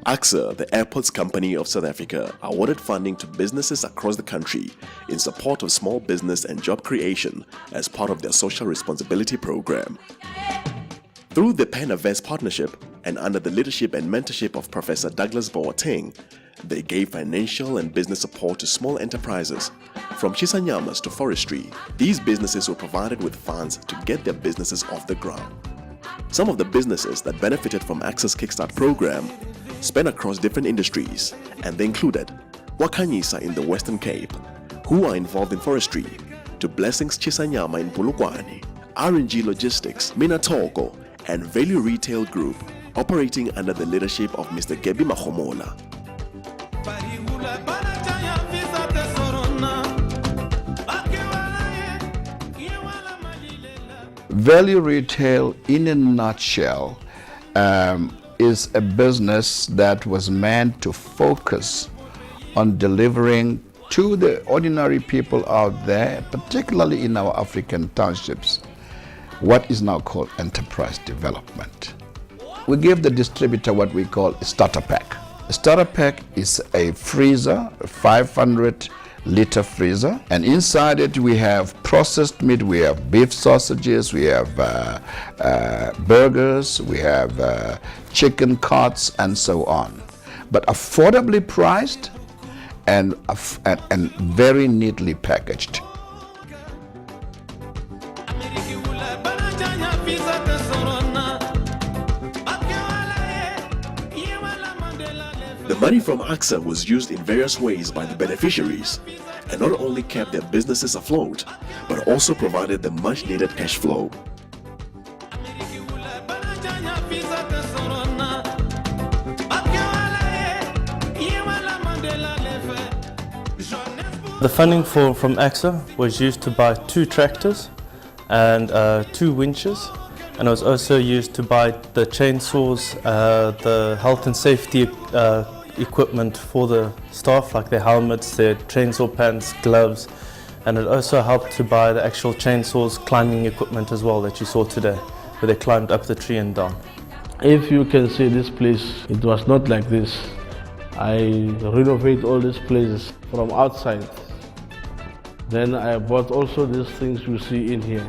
Acsa, the airports company of South Africa, awarded funding to businesses across the country in support of small business and job creation as part of their social responsibility program. Through the Pan-Avest partnership and under the leadership and mentorship of Professor Douglas Boateng, they gave financial and business support to small enterprises. From Chisanyamas to forestry, these businesses were provided with funds to get their businesses off the ground. Some of the businesses that benefited from Acsa's Kickstart program span across different industries, and they included Wakanyisa in the Western Cape, who are involved in forestry, to Blessings Chisanyama in Polokwane, R&G Logistics, Minatoko, and Value Retail Group, operating under the leadership of Mr. Gebi Mahomola. Value Retail, in a nutshell, is a business that was meant to focus on delivering to the ordinary people out there, particularly in our African townships, what is now called enterprise development. We give the distributor what we call a starter pack. A starter pack is a freezer, a 500-liter freezer, and inside it we have processed meat, we have beef sausages, we have burgers, we have chicken cuts, and so on. But affordably priced and very neatly packaged. The money from Acsa was used in various ways by the beneficiaries and not only kept their businesses afloat, but also provided the much-needed cash flow. The funding from Acsa was used to buy 2 tractors and 2 winches, and it was also used to buy the chainsaws, the health and safety equipment for the staff, like their helmets, their chainsaw pants, gloves, and it also helped to buy the actual chainsaws climbing equipment as well that you saw today, where they climbed up the tree and down. If you can see this place, it was not like this. I renovate all these places from outside. Then I bought also these things you see in here.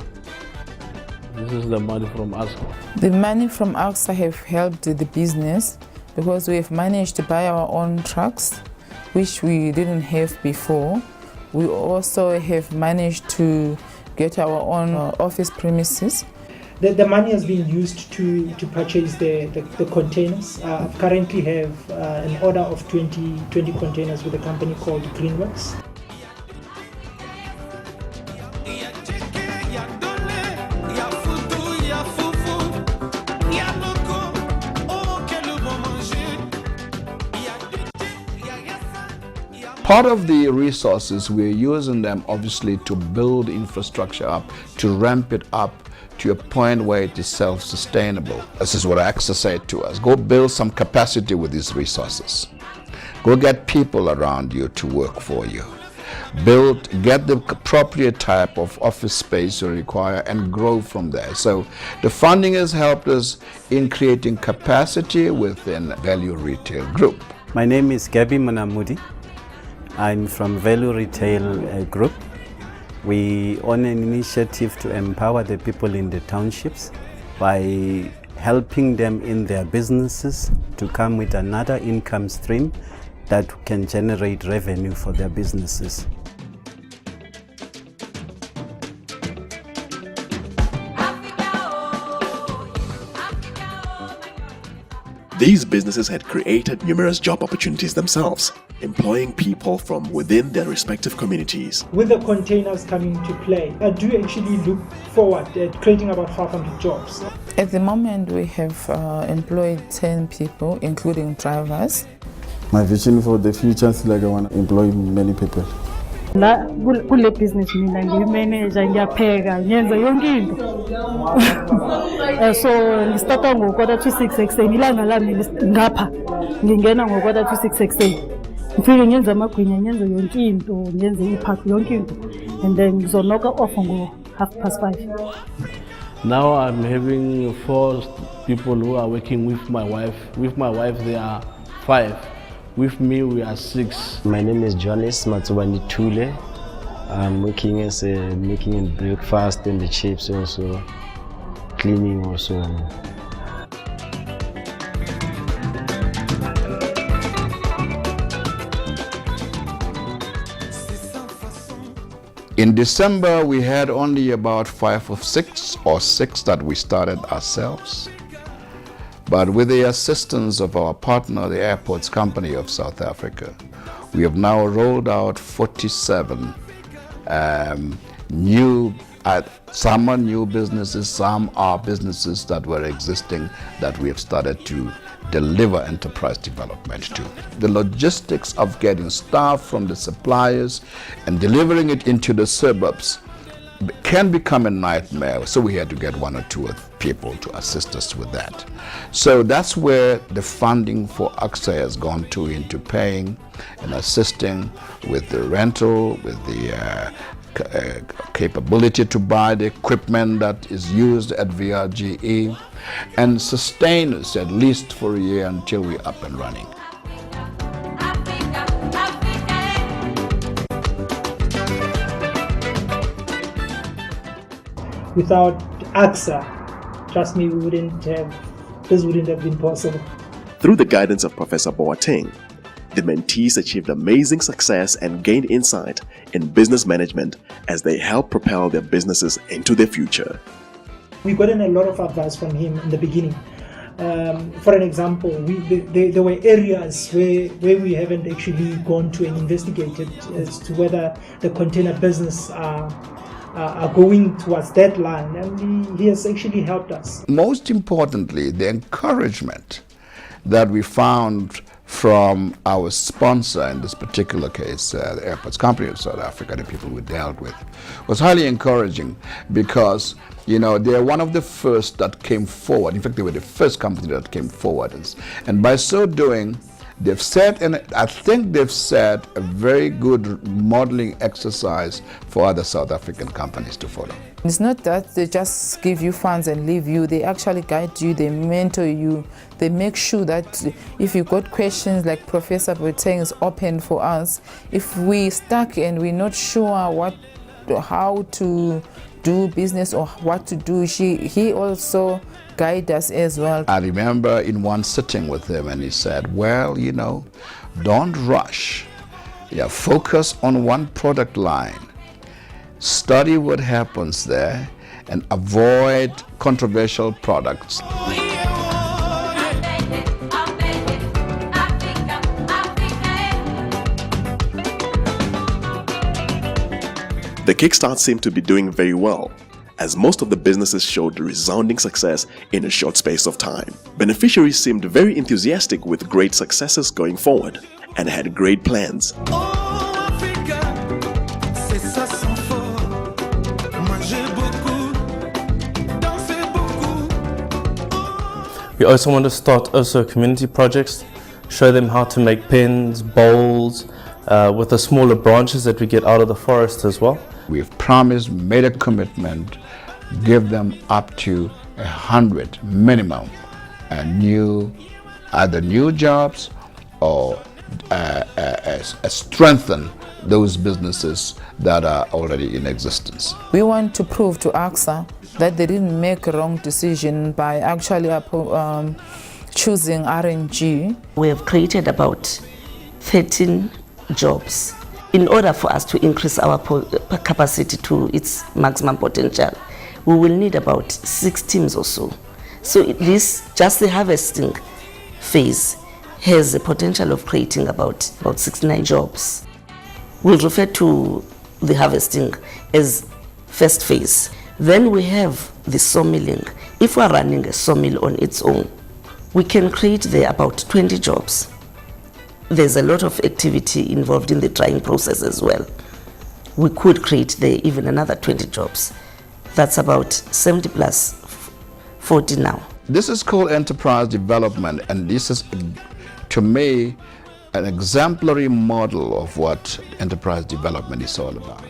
This is the money from Acsa. The money from Acsa have helped the business because we have managed to buy our own trucks, which we didn't have before. We also have managed to get our own office premises. The money has been used to purchase the containers. I currently have an order of 20 containers with a company called Greenworks. Part of the resources, we're using them obviously to build infrastructure up, to ramp it up to a point where it is self-sustainable. This is what Acsa said to us: go build some capacity with these resources. Go get people around you to work for you. Get the appropriate type of office space you require and grow from there. So the funding has helped us in creating capacity within Value Retail Group. My name is Gabi Munamudi. I'm from Value Retail Group. We own an initiative to empower the people in the townships by helping them in their businesses to come with another income stream that can generate revenue for their businesses. These businesses had created numerous job opportunities themselves, employing people from within their respective communities. With the containers coming to play, I do actually look forward at creating about 500 jobs. At the moment, we have employed 10 people, including drivers. My vision for the future is like I want to employ many people. La kule business mina ngimanager, ngiyapheka, ngenza yonke into. So ngistarta ngo-6:45 ekuseni, ilanga lami ngapha ngingena ngo-6:45 ekuseni. Ngifike ngenza amagwinya, ngenza yonke into, ngenza iphakhi yonke into, and then ngizonoka off ngo-5:30. Now I'm having 4 people who are working with my wife. With my wife, there are 5. With me, we are 6. My name is Johannes Matsubani Tule. I'm working as making breakfast and the chips also, cleaning also. In December, we had only about 5 or 6 that we started ourselves. But with the assistance of our partner, the Airports Company of South Africa, we have now rolled out 47 some are new businesses, some are businesses that were existing that we have started to deliver enterprise development to. The logistics of getting staff from the suppliers and delivering it into the suburbs can become a nightmare, so we had to get 1 or 2 people to assist us with that. So that's where the funding for Acsa has gone into paying and assisting with the rental, with the capability to buy the equipment that is used at VRGE, and sustain us at least for a year until we're up and running. Without Acsa, trust me, this wouldn't have been possible. Through the guidance of Professor Boateng, the mentees achieved amazing success and gained insight in business management as they help propel their businesses into their future. We got in a lot of advice from him in the beginning. For an example, there were areas where we haven't actually gone to and investigated as to whether the container business are going towards that line, and he has actually helped us. Most importantly, the encouragement that we found from our sponsor, in this particular case, the Airports Company of South Africa, the people we dealt with, was highly encouraging because, you know, they're one of the first that came forward. In fact, they were the first company that came forward. And by so doing, they've set, and I think they've set a very good modeling exercise for other South African companies to follow. It's not that they just give you funds and leave you. They actually guide you, they mentor you. They make sure that if you got questions, like Professor Boateng is open for us. If we stuck and we're not sure how to do business or what to do, he also guide us as well. I remember in one sitting with him, and he said, well, you know, don't rush. Yeah, focus on one product line. Study what happens there and avoid controversial products. The kickstart seemed to be doing very well, as most of the businesses showed resounding success in a short space of time. Beneficiaries seemed very enthusiastic with great successes going forward and had great plans. We also want to start community projects, show them how to make pens, bowls, with the smaller branches that we get out of the forest as well. We've promised, made a commitment, give them up to 100 minimum either new jobs or strengthen those businesses that are already in existence. We want to prove to Acsa that they didn't make a wrong decision by actually choosing RNG. We have created about 13 jobs. In order for us to increase our capacity to its maximum potential, we will need about 6 teams or so. So just the harvesting phase has a potential of creating about 69 jobs. We'll refer to the harvesting as first phase. Then we have the sawmilling. If we're running a sawmill on its own, we can create there about 20 jobs. There's a lot of activity involved in the drying process as well. We could create there even another 20 jobs. That's about 70 plus 40 now. This is called enterprise development, and this is, to me, an exemplary model of what enterprise development is all about.